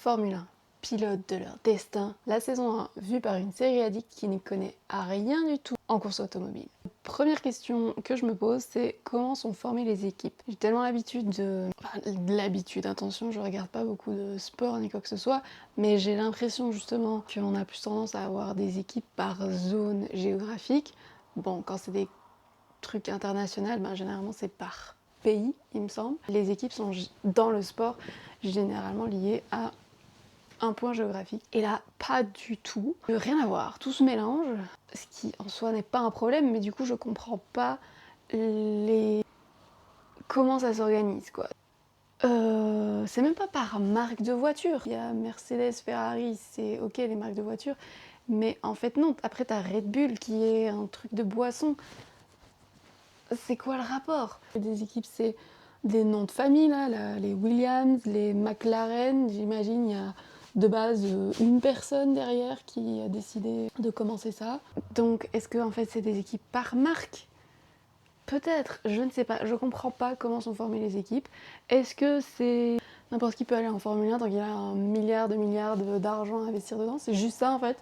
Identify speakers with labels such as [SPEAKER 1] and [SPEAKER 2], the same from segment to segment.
[SPEAKER 1] Formule 1, pilote de leur destin, la saison 1 vue par une série addict qui n'y connaît à rien du tout en course automobile. Première question que je me pose, c'est comment sont formées les équipes. J'ai tellement l'habitude attention, je regarde pas beaucoup de sport ni quoi que ce soit, mais j'ai l'impression justement qu'on a plus tendance à avoir des équipes par zone géographique. Bon, quand c'est des trucs internationaux, généralement c'est par pays, il me semble. Les équipes sont dans le sport généralement liées à un point géographique. Et là, pas du tout. Rien à voir, tout se mélange, ce qui en soi n'est pas un problème, mais du coup je comprends pas comment ça s'organise, quoi. C'est même pas par marque de voiture. Il y a Mercedes, Ferrari, c'est ok les marques de voiture, mais en fait non. Après t'as Red Bull qui est un truc de boisson. C'est quoi le rapport? Des équipes, c'est des noms de famille là, les Williams, les McLaren, j'imagine il y a de base une personne derrière qui a décidé de commencer ça. Donc est-ce que en fait c'est des équipes par marque? Peut-être, je ne sais pas, je comprends pas comment sont formées les équipes. Est-ce que c'est n'importe qui peut aller en Formule 1 tant qu'il a un milliard d'argent à investir dedans? C'est juste ça en fait.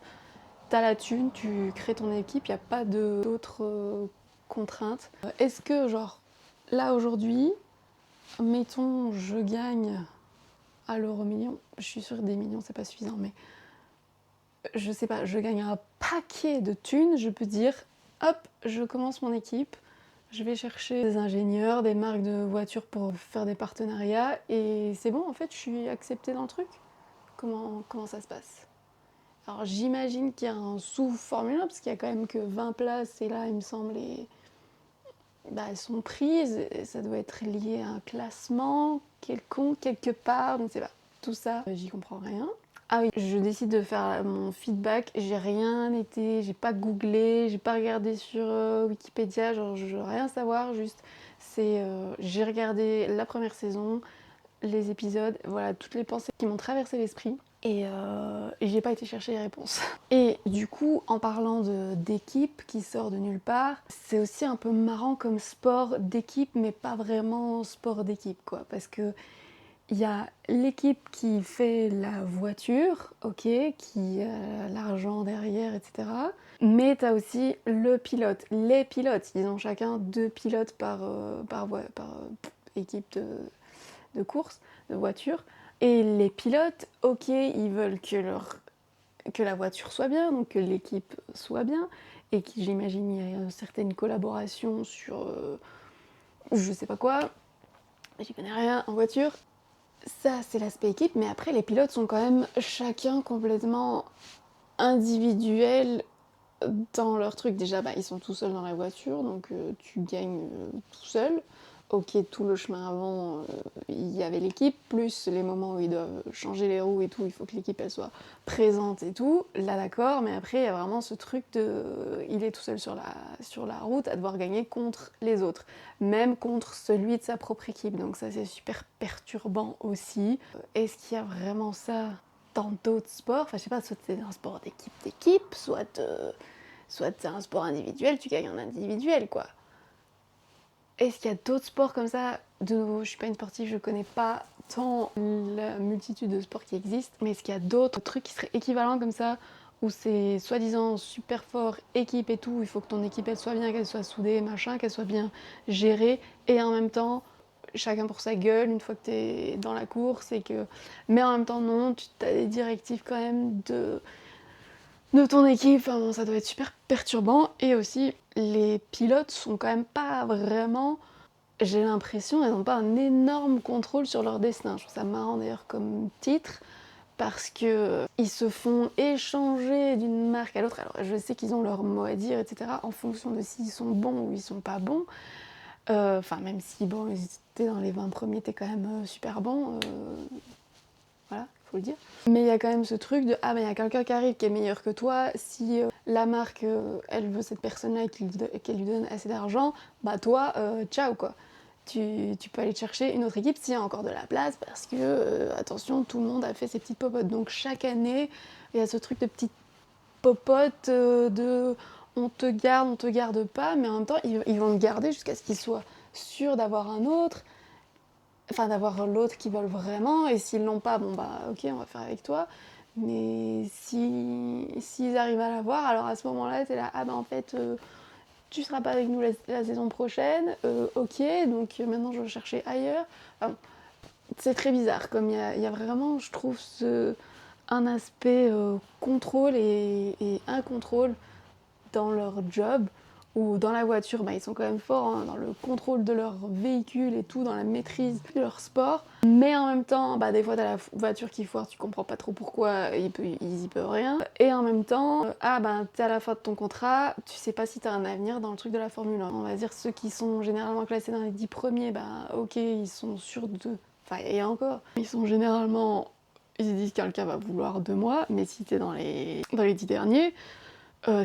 [SPEAKER 1] T'as la thune, tu crées ton équipe, il n'y a pas d'autres contraintes. Est-ce que genre là aujourd'hui, mettons je gagne à l'euro million, je suis sûre que des millions c'est pas suffisant, mais je sais pas, je gagne un paquet de thunes, je peux dire hop, je commence mon équipe. Je vais chercher des ingénieurs, des marques de voitures pour faire des partenariats et c'est bon, en fait, je suis acceptée dans le truc. Comment ça se passe? Alors j'imagine qu'il y a un sous-Formule 1 parce qu'il y a quand même que 20 places et là, il me semble, elles sont prises et ça doit être lié à un classement quelconque, quelque part, je ne sais pas. Tout ça, j'y comprends rien. Ah oui, je décide de faire mon feedback, j'ai pas googlé, j'ai pas regardé sur Wikipédia, genre je veux rien savoir, juste j'ai regardé la première saison, les épisodes, voilà, toutes les pensées qui m'ont traversé l'esprit et j'ai pas été chercher les réponses. Et du coup, en parlant d'équipe qui sort de nulle part, c'est aussi un peu marrant comme sport d'équipe, mais pas vraiment sport d'équipe quoi, parce que il y a l'équipe qui fait la voiture, ok, qui a l'argent derrière, etc. Mais t'as aussi le pilote. Les pilotes, ils ont chacun 2 pilotes par équipe de course, de voiture. Et les pilotes, ok, ils veulent que la voiture soit bien, donc que l'équipe soit bien, et j'imagine il y a une certaine collaboration sur je sais pas quoi, j'y connais rien en voiture. Ça, c'est l'aspect équipe, mais après, les pilotes sont quand même chacun complètement individuels dans leur truc. Déjà, ils sont tout seuls dans la voiture, donc tu gagnes tout seul. Ok, tout le chemin avant, il y avait l'équipe, plus les moments où ils doivent changer les roues et tout, il faut que l'équipe elle soit présente et tout. Là, d'accord, mais après, il y a vraiment ce truc de. Il est tout seul sur la route à devoir gagner contre les autres, même contre celui de sa propre équipe. Donc, ça, c'est super perturbant aussi. Est-ce qu'il y a vraiment ça dans d'autres sports? Enfin, je sais pas, soit c'est un sport d'équipe, soit c'est un sport individuel, tu gagnes en individuel, quoi. Est-ce qu'il y a d'autres sports comme ça? De nouveau, je suis pas une sportive, je connais pas tant la multitude de sports qui existent, mais est-ce qu'il y a d'autres trucs qui seraient équivalents comme ça, où c'est soi-disant super fort, équipe et tout, il faut que ton équipe elle soit bien, qu'elle soit soudée, machin, qu'elle soit bien gérée, et en même temps, chacun pour sa gueule une fois que t'es dans la course, mais en même temps non, tu as des directives quand même de ton équipe, enfin bon, ça doit être super perturbant. Et aussi, les pilotes sont quand même pas vraiment, j'ai l'impression, elles n'ont pas un énorme contrôle sur leur destin. Je trouve ça marrant d'ailleurs comme titre, parce que ils se font échanger d'une marque à l'autre. Alors je sais qu'ils ont leur mot à dire, etc., en fonction de s'ils sont bons ou ils sont pas bons. Enfin, même si, bon, ils étaient dans les 20 premiers, t'es quand même super bon. Voilà, faut le dire. Mais il y a quand même ce truc de ah, mais il y a quelqu'un qui arrive qui est meilleur que toi, si la marque elle veut cette personne-là et qu'elle lui donne assez d'argent, bah toi, ciao quoi. Tu peux aller te chercher une autre équipe s'il y a encore de la place parce que, attention, tout le monde a fait ses petites popotes. Donc chaque année, il y a ce truc de petites popotes de on te garde pas, mais en même temps, ils vont te garder jusqu'à ce qu'ils soient sûrs d'avoir un autre. Enfin, d'avoir l'autre qui veulent vraiment, et s'ils l'ont pas, bon bah ok, on va faire avec toi. Mais s'ils arrivent à l'avoir, alors à ce moment-là, t'es là, ah bah en fait, tu seras pas avec nous la saison prochaine, ok, donc maintenant je vais chercher ailleurs. Enfin, c'est très bizarre, comme il y a vraiment, je trouve, un aspect contrôle et incontrôle dans leur job, ou dans la voiture, bah, ils sont quand même forts hein, dans le contrôle de leur véhicule et tout, dans la maîtrise de leur sport. Mais en même temps, bah, des fois t'as la voiture qui foire, tu comprends pas trop pourquoi, ils y peuvent rien. Et en même temps, ah bah t'es à la fin de ton contrat, tu sais pas si t'as un avenir dans le truc de la Formule 1. On va dire ceux qui sont généralement classés dans les 10 premiers, bah ok, ils sont sûrs de... Enfin, et encore, ils sont généralement... Ils se disent quelqu'un va vouloir de moi, mais si t'es dans les 10 derniers,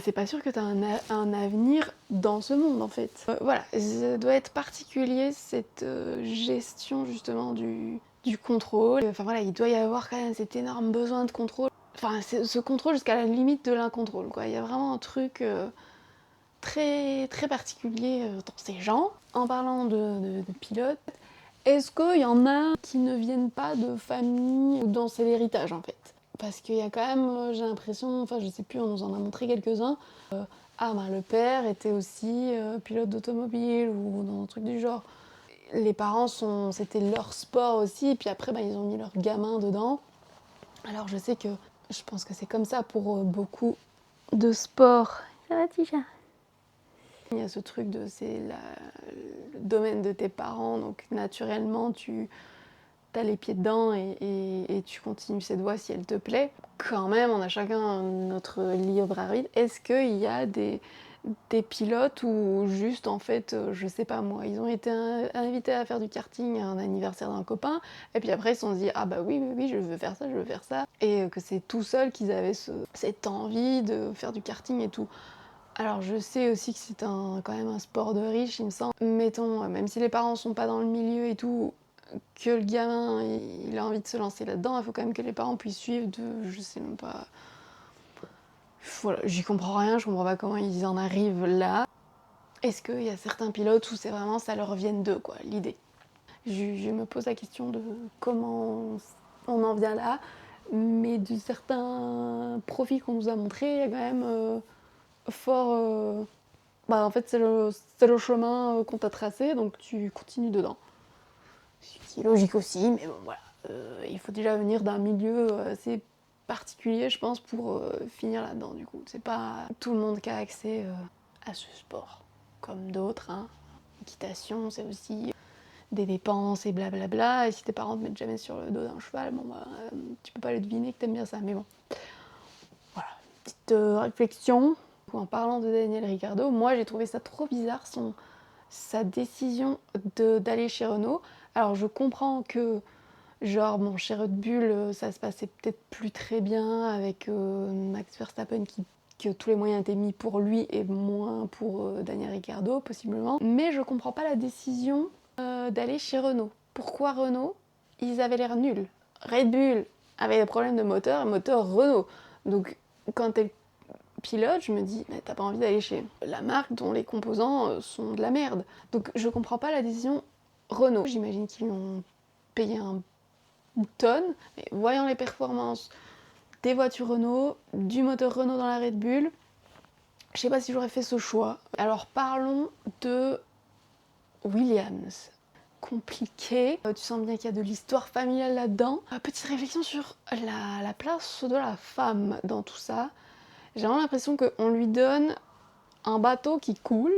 [SPEAKER 1] c'est pas sûr que tu as un avenir dans ce monde en fait. Voilà, ça doit être particulier cette gestion justement du contrôle. Enfin voilà, il doit y avoir quand même cet énorme besoin de contrôle. Enfin, ce contrôle jusqu'à la limite de l'incontrôle quoi. Il y a vraiment un truc très, très particulier dans ces gens. En parlant de pilotes, est-ce qu'il y en a qui ne viennent pas de famille dont c'est l'héritage en fait? Parce qu'il y a quand même, j'ai l'impression, enfin je sais plus, on nous en a montré quelques-uns. Ah ben le père était aussi pilote d'automobile ou dans un truc du genre. Les parents c'était leur sport aussi, et puis après ben, ils ont mis leurs gamins dedans. Alors je sais que, je pense que c'est comme ça pour beaucoup de sports. Ça va Tisha? Il y a ce truc de le domaine de tes parents, donc naturellement tu as les pieds dedans et tu continues cette voie si elle te plaît. Quand même, on a chacun notre libre arbitre. Est-ce qu'il y a des pilotes ou juste en fait, je sais pas moi, ils ont été invités à faire du karting à un anniversaire d'un copain et puis après ils se sont dit ah bah oui, oui, oui, je veux faire ça, je veux faire ça. Et que c'est tout seul qu'ils avaient cette envie de faire du karting et tout. Alors je sais aussi que c'est quand même un sport de riche, il me semble. Mettons, même si les parents sont pas dans le milieu et tout, que le gamin il a envie de se lancer là-dedans, il faut quand même que les parents puissent suivre je sais même pas. Voilà, j'y comprends rien, je comprends pas comment ils en arrivent là. Est-ce qu'il y a certains pilotes où c'est vraiment ça leur vient d'eux, quoi, l'idée? Je me pose la question de comment on en vient là, mais de certains profils qu'on nous a montrés, il y a quand même fort. Bah en fait c'est le chemin qu'on t'a tracé, donc tu continues dedans. Ce qui est logique aussi, mais bon voilà. Il faut déjà venir d'un milieu assez particulier, je pense, pour finir là-dedans du coup. C'est pas tout le monde qui a accès à ce sport, comme d'autres. Hein. L'équitation, c'est aussi des dépenses et blablabla. Et si tes parents te mettent jamais sur le dos d'un cheval, bon bah tu peux pas le deviner que t'aimes bien ça. Mais bon, voilà, petite réflexion. En parlant de Daniel Ricciardo, moi j'ai trouvé ça trop bizarre sa décision d'aller chez Renault. Alors je comprends que genre bon chez Red Bull ça se passait peut-être plus très bien avec Max Verstappen que tous les moyens étaient mis pour lui et moins pour Daniel Ricciardo possiblement. Mais je comprends pas la décision d'aller chez Renault. Pourquoi Renault? Ils avaient l'air nuls. Red Bull avait des problèmes de moteur, moteur Renault. Donc quand t'es pilote, je me dis, mais t'as pas envie d'aller chez la marque dont les composants sont de la merde. Donc je comprends pas la décision Renault. J'imagine qu'ils l'ont payé une tonne, mais voyant les performances des voitures Renault, du moteur Renault dans la Red Bull, je sais pas si j'aurais fait ce choix. Alors parlons de Williams. Compliqué. Tu sens bien qu'il y a de l'histoire familiale là-dedans. Petite réflexion sur la place de la femme dans tout ça. J'ai vraiment l'impression qu'on lui donne un bateau qui coule.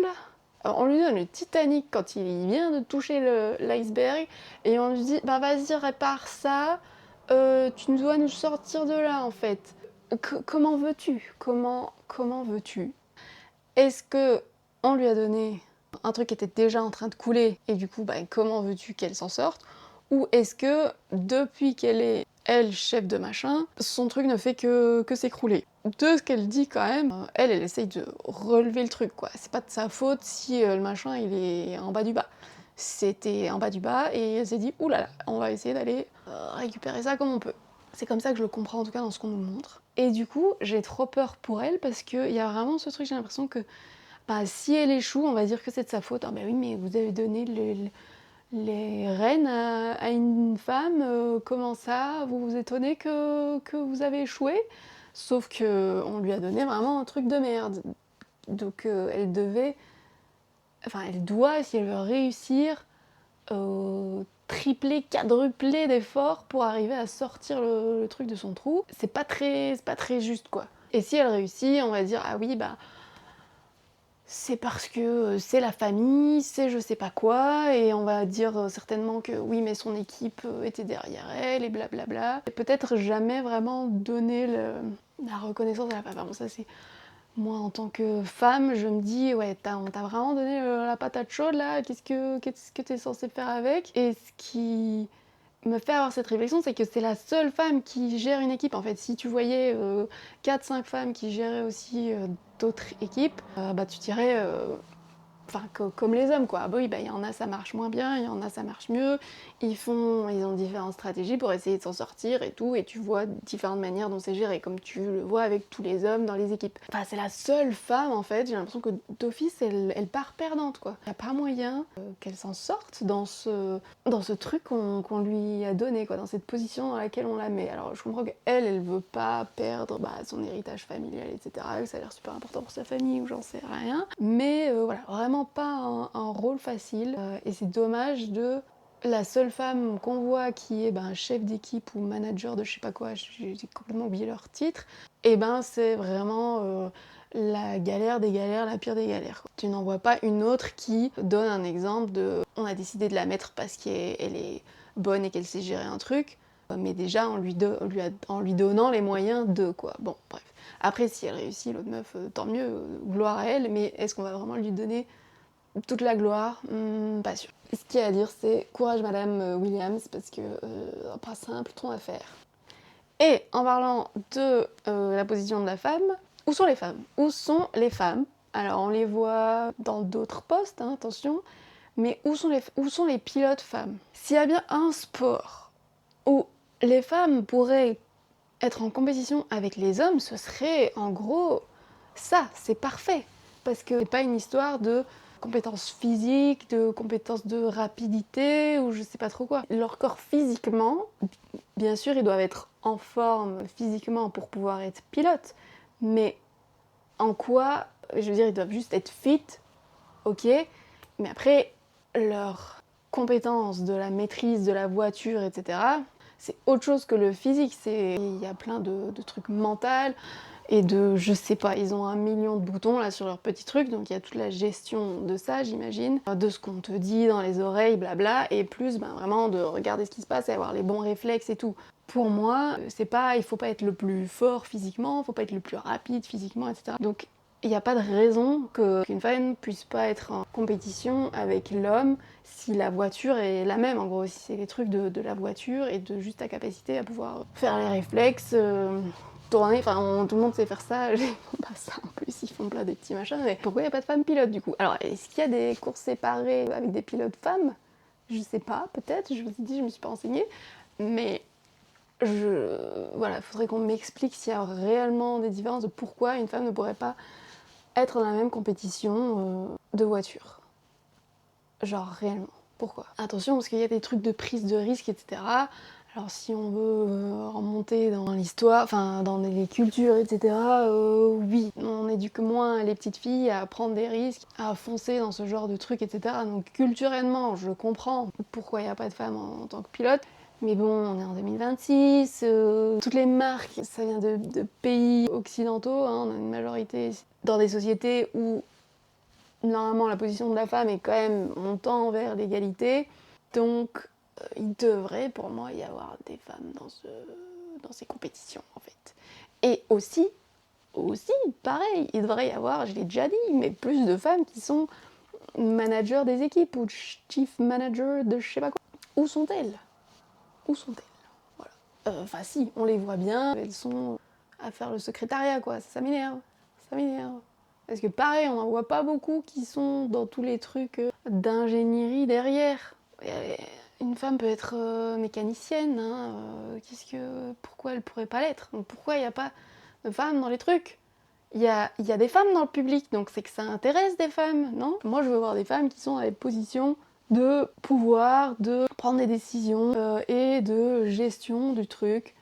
[SPEAKER 1] Alors, on lui donne le Titanic quand il vient de toucher l'iceberg et on lui dit bah vas-y répare ça, tu dois nous sortir de là en fait. Comment veux-tu? Comment veux-tu? Est-ce que on lui a donné un truc qui était déjà en train de couler et du coup bah, comment veux-tu qu'elle s'en sorte? Ou est-ce que depuis qu'elle est elle chef de machin, son truc ne fait que s'écrouler? De ce qu'elle dit quand même, elle essaye de relever le truc quoi. C'est pas de sa faute si le machin il est en bas du bas. C'était en bas du bas et elle s'est dit oulala, on va essayer d'aller récupérer ça comme on peut. C'est comme ça que je le comprends en tout cas dans ce qu'on nous montre. Et du coup, j'ai trop peur pour elle parce qu'il y a vraiment ce truc, j'ai l'impression que bah, si elle échoue, on va dire que c'est de sa faute. Ah bah oui, mais vous avez donné les rênes à une femme, comment ça, vous vous étonnez que vous avez échoué? Sauf que on lui a donné vraiment un truc de merde. Donc elle devait, enfin elle doit, si elle veut réussir, tripler, quadrupler d'efforts pour arriver à sortir le truc de son trou. C'est pas très juste quoi. Et si elle réussit, on va dire ah oui bah c'est parce que c'est la famille, c'est je sais pas quoi, et on va dire certainement que oui, mais son équipe était derrière elle, et blablabla. Et peut-être jamais vraiment donner la reconnaissance à la femme. Enfin, bon, ça c'est moi en tant que femme, je me dis, ouais, on t'a vraiment donné la patate chaude là, qu'est-ce que t'es censé faire avec? Et ce qui me fait avoir cette réflexion, c'est que c'est la seule femme qui gère une équipe. En fait, si tu voyais 4-5 femmes qui géraient aussi d'autres équipes, bah tu dirais, enfin comme les hommes quoi. Ah bah oui, bah il y en a ça marche moins bien, il y en a ça marche mieux. Ils ont différentes stratégies pour essayer de s'en sortir et tout, et tu vois différentes manières dont c'est géré, comme tu le vois avec tous les hommes dans les équipes. Enfin c'est la seule femme en fait, j'ai l'impression que d'office elle part perdante quoi. Il n'y a pas moyen qu'elle s'en sorte dans ce truc qu'on lui a donné quoi, dans cette position dans laquelle on la met. Alors je comprends qu'elle, elle veut pas perdre son héritage familial, etc. Ça a l'air super important pour sa famille ou j'en sais rien. Mais voilà, vraiment pas un rôle facile. Et c'est dommage de la seule femme qu'on voit qui est chef d'équipe ou manager de je sais pas quoi, j'ai complètement oublié leur titre, et c'est vraiment la galère des galères, la pire des galères. Tu n'en vois pas une autre qui donne un exemple de on a décidé de la mettre parce qu'elle est bonne et qu'elle sait gérer un truc, mais déjà en lui donnant les moyens de quoi. Bon, bref. Après, si elle réussit, l'autre meuf, tant mieux, gloire à elle, mais est-ce qu'on va vraiment lui donner toute la gloire? Pas sûr. Ce qu'il y a à dire, c'est courage Madame Williams, parce que pas simple ton affaire. Et en parlant de la position de la femme, où sont les femmes? Où sont les femmes? Alors on les voit dans d'autres postes, hein, attention, mais où sont les pilotes femmes? S'il y a bien un sport où les femmes pourraient être en compétition avec les hommes, ce serait en gros ça, c'est parfait. Parce que c'est pas une histoire de compétences physiques, de compétences de rapidité ou je sais pas trop quoi. Leur corps physiquement, bien sûr, ils doivent être en forme physiquement pour pouvoir être pilotes, mais en quoi, je veux dire, ils doivent juste être fit, ok, mais après, leur compétence de la maîtrise de la voiture, etc., c'est autre chose que le physique. Il y a plein de trucs mentaux et de, je sais pas, ils ont 1 million de boutons là sur leur petit truc, donc il y a toute la gestion de ça, j'imagine, de ce qu'on te dit dans les oreilles, blabla, et plus vraiment de regarder ce qui se passe et avoir les bons réflexes et tout. Pour moi, c'est pas, il faut pas être le plus fort physiquement, il faut pas être le plus rapide physiquement, etc. Donc il n'y a pas de raison qu'une femme puisse pas être en compétition avec l'homme si la voiture est la même, en gros, si c'est les trucs de la voiture et de juste ta capacité à pouvoir faire les réflexes, tourner, enfin tout le monde sait faire ça, ils font pas ça en plus, ils font plein des petits machins, mais pourquoi il n'y a pas de femmes pilotes du coup? Alors est-ce qu'il y a des courses séparées avec des pilotes femmes? Je sais pas, peut-être, je vous ai dit, je me suis pas renseignée, mais voilà, faudrait qu'on m'explique s'il y a réellement des différences de pourquoi une femme ne pourrait pas être dans la même compétition de voiture. Genre réellement. Pourquoi? Attention, parce qu'il y a des trucs de prise de risque, etc. Alors si on veut remonter dans l'histoire, enfin dans les cultures, etc., oui, on éduque moins les petites filles à prendre des risques, à foncer dans ce genre de trucs, etc. Donc culturellement, je comprends pourquoi il n'y a pas de femmes en tant que pilote. Mais bon, on est en 2026, toutes les marques, ça vient de pays occidentaux, hein, on a une majorité dans des sociétés où normalement la position de la femme est quand même montant vers l'égalité, donc il devrait pour moi y avoir des femmes dans ces compétitions en fait. Et aussi, pareil, il devrait y avoir, je l'ai déjà dit, mais plus de femmes qui sont managers des équipes ou chief manager de je sais pas quoi. Où sont-elles? Où sont-elles? Voilà. Enfin si, on les voit bien, elles sont à faire le secrétariat quoi, ça m'énerve, ça m'énerve. Parce que pareil, on n'en voit pas beaucoup qui sont dans tous les trucs d'ingénierie derrière. Une femme peut être mécanicienne, hein, pourquoi elle pourrait pas l'être? Donc pourquoi il n'y a pas de femmes dans les trucs? Il y a des femmes dans le public, donc c'est que ça intéresse des femmes, non? Moi je veux voir des femmes qui sont dans des positions de pouvoir, de prendre des décisions et de gestion du truc.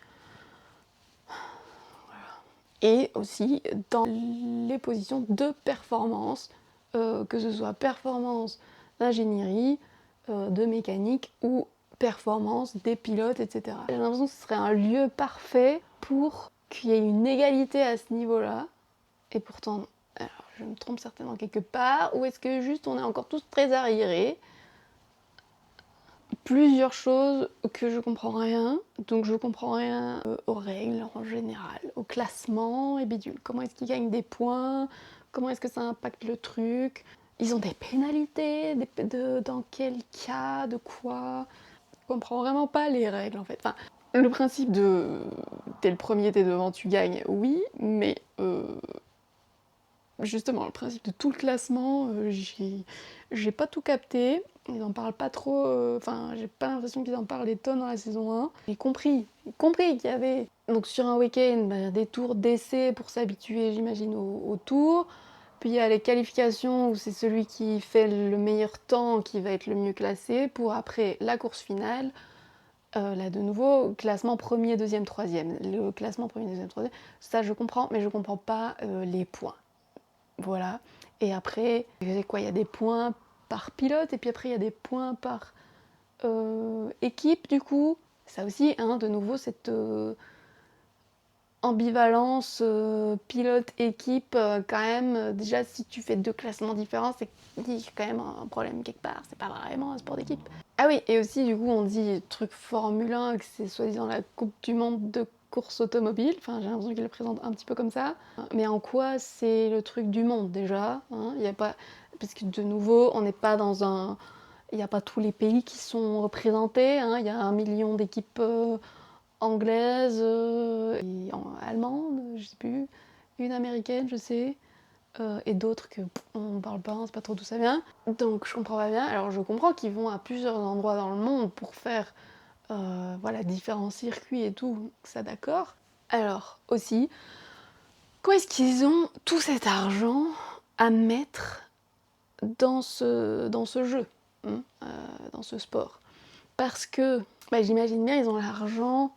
[SPEAKER 1] Et aussi dans les positions de performance, que ce soit performance d'ingénierie, de mécanique ou performance des pilotes, etc. J'ai l'impression que ce serait un lieu parfait pour qu'il y ait une égalité à ce niveau-là. Et pourtant, alors, je me trompe certainement quelque part, ou est-ce que juste on est encore tous très arriérés? Plusieurs choses que je comprends rien, donc je comprends rien aux règles en général, au classement et bidule. Comment est-ce qu'ils gagnent des points? Comment est-ce que ça impacte le truc? Ils ont des pénalités? Dans quel cas? De quoi? Je comprends vraiment pas les règles en fait. Enfin, le principe de t'es le premier, t'es devant, tu gagnes, oui, mais justement, le principe de tout le classement, j'ai pas tout capté. Ils en parlent pas trop. Enfin, j'ai pas l'impression qu'ils en parlent des tonnes dans la saison 1. J'ai compris qu'il y avait donc sur un week-end des tours d'essai pour s'habituer, j'imagine, au tour. Puis il y a les qualifications où c'est celui qui fait le meilleur temps qui va être le mieux classé pour après la course finale. Là de nouveau, classement premier, deuxième, troisième. Le classement premier, deuxième, troisième, ça je comprends, mais je comprends pas les points. Voilà. Et après, quoi, il y a des points par pilote, et puis après, il y a des points par équipe, du coup. Ça aussi, hein, de nouveau, cette ambivalence pilote-équipe, quand même, déjà, si tu fais deux classements différents, c'est qu'il y a quand même un problème quelque part. C'est pas vraiment un sport d'équipe. Ah oui, et aussi, du coup, on dit truc Formule 1, que c'est soi-disant la Coupe du Monde de course automobile. Enfin, j'ai l'impression qu'il le présente un petit peu comme ça. Mais en quoi c'est le truc du monde, déjà, hein? Il y a pas... Parce que, de nouveau, on n'est pas dans un... Il n'y a pas tous les pays qui sont représentés, hein. Il y a 1 million d'équipes anglaises, et allemandes, je sais plus, une américaine, je sais, et d'autres que on parle pas, on sait pas trop d'où ça vient. Donc je comprends pas bien. Alors je comprends qu'ils vont à plusieurs endroits dans le monde pour faire voilà, différents circuits et tout, ça d'accord. Alors aussi, comment est-ce qu'ils ont tout cet argent à mettre dans ce jeu, hein, dans ce sport? Parce que bah, j'imagine bien ils ont l'argent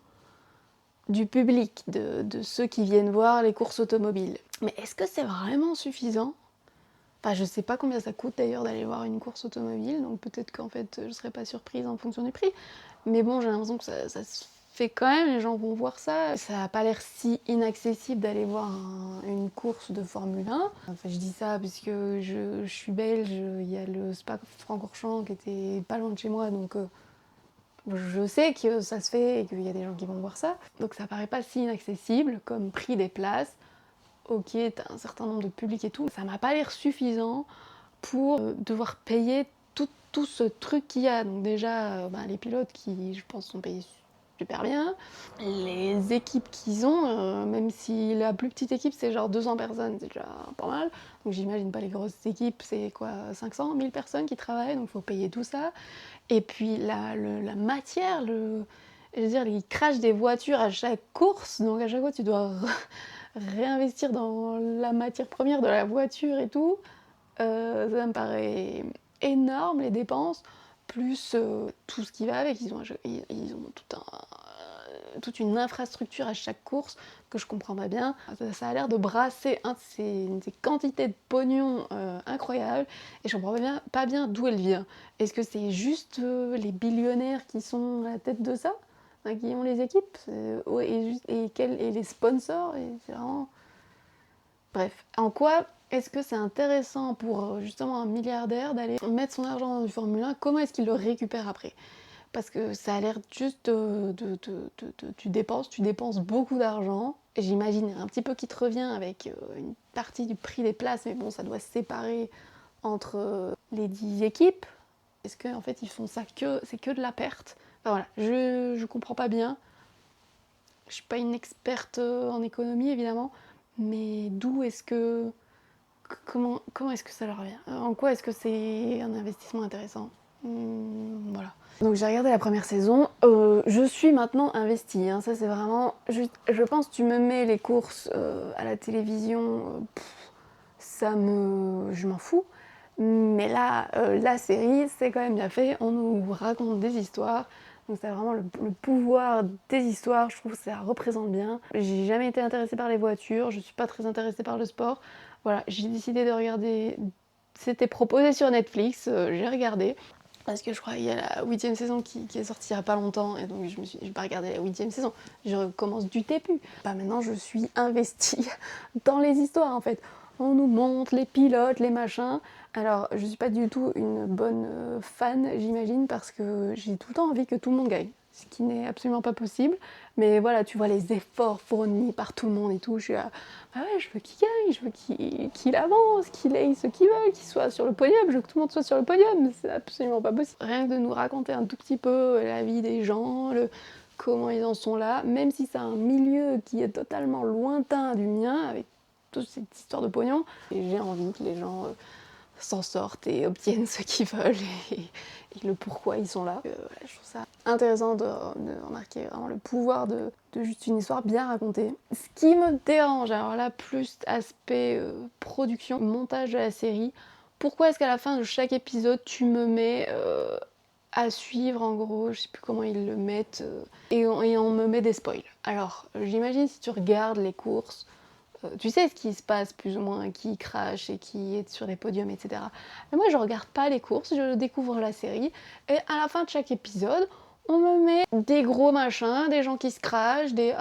[SPEAKER 1] du public, de ceux qui viennent voir les courses automobiles. Mais est-ce que c'est vraiment suffisant? Enfin, je sais pas combien ça coûte d'ailleurs d'aller voir une course automobile, donc peut-être qu'en fait je serais pas surprise en fonction du prix. Mais bon, j'ai l'impression que ça se fait quand même, les gens vont voir ça. Ça a pas l'air si inaccessible d'aller voir une course de Formule 1. Enfin, je dis ça parce que je suis belge, il y a le Spa-Francorchamps qui était pas loin de chez moi, donc je sais que ça se fait et qu'il y a des gens qui vont voir ça. Donc ça paraît pas si inaccessible comme prix des places. Ok, t'as un certain nombre de publics et tout. Ça m'a pas l'air suffisant pour devoir payer tout ce truc qu'il y a. Donc déjà, les pilotes qui, je pense, sont payés super bien. Les équipes qu'ils ont, même si la plus petite équipe, c'est genre 200 personnes, c'est déjà pas mal. Donc j'imagine pas les grosses équipes, c'est quoi, 500, 1000 personnes qui travaillent, donc il faut payer tout ça. Et puis la matière, je veux dire, ils crachent des voitures à chaque course, donc à chaque fois tu dois réinvestir dans la matière première de la voiture et tout. Ça me paraît énorme les dépenses, plus tout ce qui va avec. Ils ont toute une infrastructure à chaque course que je comprends pas bien. Ça a l'air de brasser des quantités de pognon incroyables et je comprends pas bien d'où elle vient. Est-ce que c'est juste les billionnaires qui sont à la tête de ça, hein, qui ont les équipes et les sponsors et c'est vraiment... Bref, en quoi est-ce que c'est intéressant pour justement un milliardaire d'aller mettre son argent dans du Formule 1? Comment est-ce qu'il le récupère après? Parce que ça a l'air juste tu dépenses beaucoup d'argent. Et j'imagine un petit peu qui te revient avec une partie du prix des places, mais bon, ça doit se séparer entre les 10 équipes. Est-ce qu'en fait ils font ça c'est que de la perte? Enfin voilà, je comprends pas bien. Je suis pas une experte en économie évidemment, mais d'où est-ce que comment est-ce que ça leur revient? En quoi est-ce que c'est un investissement intéressant? Voilà. Donc j'ai regardé la première saison, je suis maintenant investie, hein. Ça c'est vraiment... Je pense que tu me mets les courses à la télévision, je m'en fous. Mais là, la série, c'est quand même bien fait, on nous raconte des histoires, donc c'est vraiment le pouvoir des histoires, je trouve que ça représente bien. J'ai jamais été intéressée par les voitures, je suis pas très intéressée par le sport. Voilà, j'ai décidé de regarder, c'était proposé sur Netflix, j'ai regardé. Parce que je crois qu'il y a la 8ème saison qui est sortie il n'y a pas longtemps, et donc je vais pas regarder la 8ème saison, je recommence du début. Bah maintenant je suis investie dans les histoires en fait. On nous montre les pilotes, les machins. Alors je suis pas du tout une bonne fan, j'imagine, parce que j'ai tout le temps envie que tout le monde gagne. Ce qui n'est absolument pas possible. Mais voilà, tu vois les efforts fournis par tout le monde et tout. Je suis là, bah ouais, je veux qu'il gagne, je veux qu'il avance, qu'il ait ce qu'il veut, qu'il soit sur le podium, je veux que tout le monde soit sur le podium. C'est absolument pas possible. Rien que de nous raconter un tout petit peu la vie des gens, comment ils en sont là, même si c'est un milieu qui est totalement lointain du mien, avec toute cette histoire de pognon, et j'ai envie que les gens s'en sortent et obtiennent ce qu'ils veulent et le pourquoi ils sont là. Je trouve ça intéressant de remarquer vraiment le pouvoir de juste une histoire bien racontée. Ce qui me dérange, alors là, plus aspect production, montage de la série, pourquoi est-ce qu'à la fin de chaque épisode, tu me mets à suivre, en gros, je sais plus comment ils le mettent, et on me met des spoils. Alors, j'imagine si tu regardes les courses, tu sais ce qui se passe plus ou moins, qui crache et qui est sur les podiums, etc. Mais moi je regarde pas les courses, je découvre la série et à la fin de chaque épisode, on me met des gros machins, des gens qui se crachent, des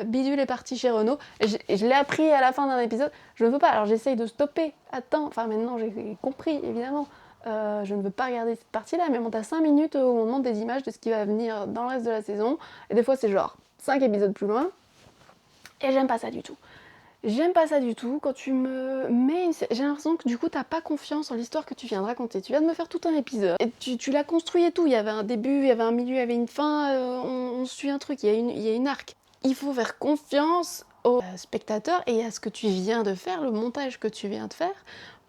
[SPEAKER 1] Bidule est parti chez Renault. Je l'ai appris à la fin d'un épisode, je ne veux pas, alors j'essaye de stopper, attends, enfin maintenant j'ai compris évidemment. Je ne veux pas regarder cette partie-là, mais bon, t'as 5 minutes où on monte des images de ce qui va venir dans le reste de la saison, et des fois c'est genre 5 épisodes plus loin, et j'aime pas ça du tout. J'aime pas ça du tout. Quand tu me mets une... J'ai l'impression que du coup t'as pas confiance en l'histoire que tu viens de raconter. Tu viens de me faire tout un épisode et tu l'as construit et tout. Il y avait un début, il y avait un milieu, il y avait une fin. On suit un truc, il y a une arc. Il faut faire confiance au spectateur et à ce que tu viens de faire, le montage que tu viens de faire,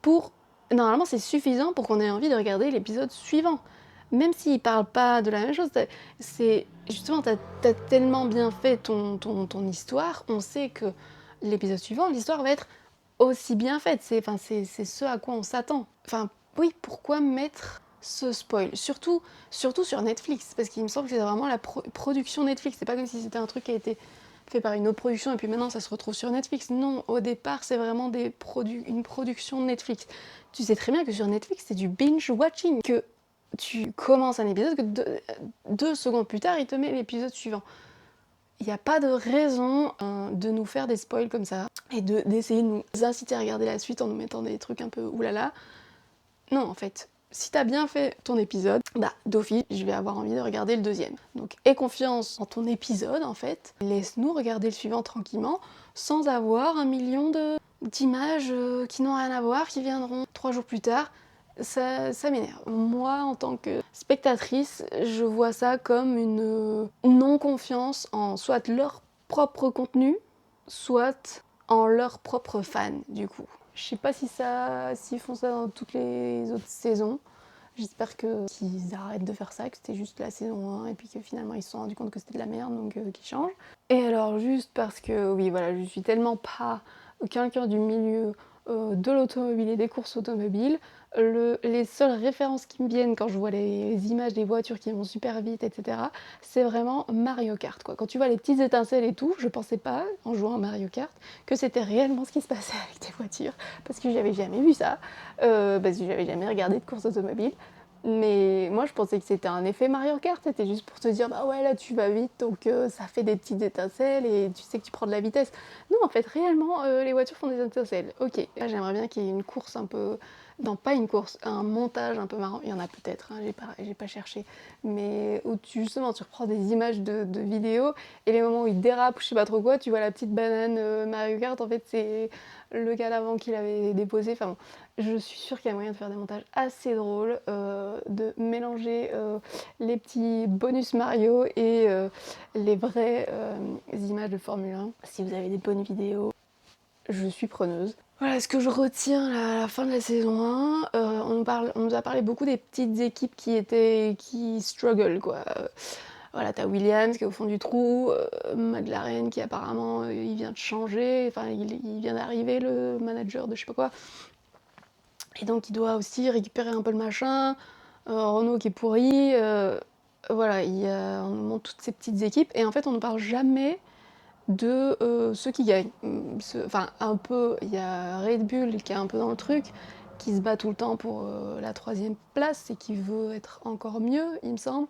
[SPEAKER 1] pour... Normalement c'est suffisant pour qu'on ait envie de regarder l'épisode suivant. Même s'il parle pas de la même chose, c'est... Justement, t'as tellement bien fait ton histoire, on sait que l'épisode suivant, l'histoire va être aussi bien faite. C'est ce à quoi on s'attend. Enfin, oui, pourquoi mettre ce spoil, surtout sur Netflix, parce qu'il me semble que c'est vraiment la production Netflix. C'est pas comme si c'était un truc qui a été fait par une autre production et puis maintenant ça se retrouve sur Netflix. Non, au départ, c'est vraiment une production Netflix. Tu sais très bien que sur Netflix, c'est du binge-watching, que tu commences un épisode, que 2 secondes plus tard, il te met l'épisode suivant. Il n'y a pas de raison de nous faire des spoils comme ça et d'essayer de nous inciter à regarder la suite en nous mettant des trucs un peu oulala. Non, en fait, si t'as bien fait ton épisode, bah d'office, je vais avoir envie de regarder le deuxième. Donc aie confiance en ton épisode, en fait. Laisse-nous regarder le suivant tranquillement, sans avoir un million d'images qui n'ont rien à voir, qui viendront 3 jours plus tard. Ça m'énerve. Moi, en tant que spectatrice, je vois ça comme une non-confiance en soit leur propre contenu, soit en leurs propres fans, du coup. Je sais pas s'ils font ça dans toutes les autres saisons. J'espère qu'ils arrêtent de faire ça, que c'était juste la saison 1 et puis que finalement ils se sont rendus compte que c'était de la merde, donc qu'ils changent. Et alors juste parce que, oui voilà, je suis tellement pas quelqu'un du milieu de l'automobile et des courses automobiles, les seules références qui me viennent quand je vois les images des voitures qui vont super vite, etc., c'est vraiment Mario Kart, quoi. Quand tu vois les petites étincelles et tout, je pensais pas, en jouant à Mario Kart, que c'était réellement ce qui se passait avec des voitures, parce que j'avais jamais vu ça, parce que j'avais jamais regardé de course automobile. Mais moi je pensais que c'était un effet Mario Kart, c'était juste pour te dire bah ouais là tu vas vite donc ça fait des petites étincelles et tu sais que tu prends de la vitesse. Non en fait réellement les voitures font des étincelles. Ok, là j'aimerais bien qu'il y ait une course un peu... Non pas une course, un montage un peu marrant, il y en a peut-être, hein, j'ai pas cherché. Mais où justement tu reprends des images de vidéos et les moments où il dérape ou je sais pas trop quoi, tu vois la petite banane Mario Kart, en fait c'est le gars d'avant qui l'avait déposé, enfin bon. Je suis sûre qu'il y a moyen de faire des montages assez drôles, de mélanger les petits bonus Mario et les vraies images de Formule 1. Si vous avez des bonnes vidéos, je suis preneuse. Voilà ce que je retiens là, à la fin de la saison 1. On nous a parlé beaucoup des petites équipes qui struggle quoi. Voilà, t'as Williams qui est au fond du trou, McLaren qui apparemment il vient de changer, enfin il vient d'arriver le manager de je sais pas quoi. Et donc il doit aussi récupérer un peu le machin, Renault qui est pourri, voilà, on nous montre toutes ces petites équipes, et en fait on ne parle jamais de ceux qui gagnent. Enfin, un peu, il y a Red Bull qui est un peu dans le truc, qui se bat tout le temps pour la 3e place et qui veut être encore mieux, il me semble.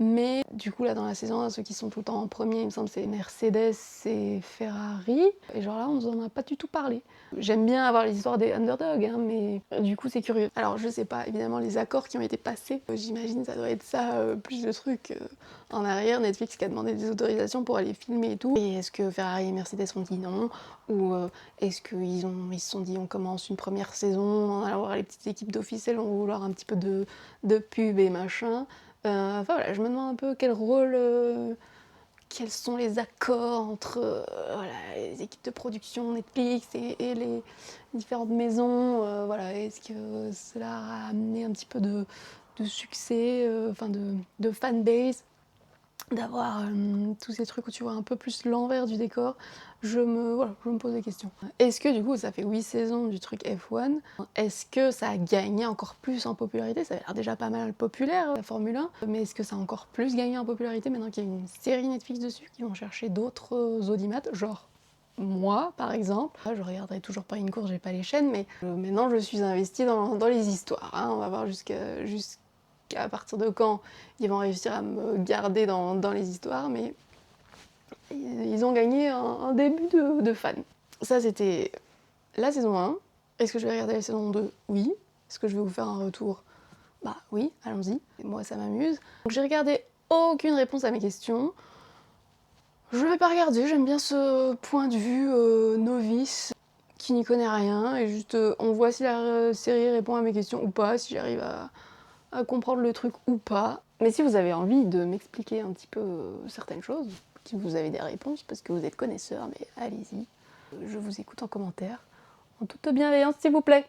[SPEAKER 1] Mais du coup, là, dans la saison 1, ceux qui sont tout le temps en premier, il me semble, c'est Mercedes et Ferrari. Et genre là, on nous en a pas du tout parlé. J'aime bien avoir les histoires des underdogs, hein, mais du coup, c'est curieux. Alors, je sais pas, évidemment, les accords qui ont été passés, j'imagine ça doit être ça, plus de trucs en arrière. Netflix qui a demandé des autorisations pour aller filmer et tout. Et est-ce que Ferrari et Mercedes ont dit non? Ou est-ce qu'ils se sont dit on commence une première saison, on va avoir les petites équipes d'officiels, on va vouloir un petit peu de pub et machin. Enfin voilà, je me demande un peu quel rôle, quels sont les accords entre voilà, les équipes de production Netflix et les différentes maisons. Voilà, est-ce que cela a amené un petit peu de succès, enfin de fanbase, d'avoir tous ces trucs où tu vois un peu plus l'envers du décor. Voilà, je me pose des questions. Est-ce que du coup, ça fait 8 saisons du truc F1, est-ce que ça a gagné encore plus en popularité? Ça a l'air déjà pas mal populaire, la Formule 1, mais est-ce que ça a encore plus gagné en popularité maintenant qu'il y a une série Netflix dessus qui vont chercher d'autres audimates, genre moi par exemple? Je regarderai toujours pas une course, j'ai pas les chaînes, mais maintenant je suis investie dans les histoires, hein. On va voir jusqu'à partir de quand ils vont réussir à me garder dans les histoires, mais ils ont gagné un début de fan. Ça, c'était la saison 1. Est-ce que je vais regarder la saison 2? Oui. Est-ce que je vais vous faire un retour? Bah oui, allons-y. Moi, ça m'amuse. Donc j'ai regardé aucune réponse à mes questions. Je vais pas regarder, j'aime bien ce point de vue novice qui n'y connaît rien, et juste on voit si la série répond à mes questions ou pas, si j'arrive à comprendre le truc ou pas. Mais si vous avez envie de m'expliquer un petit peu certaines choses, si vous avez des réponses, parce que vous êtes connaisseur, mais allez-y. Je vous écoute en commentaire, en toute bienveillance s'il vous plaît.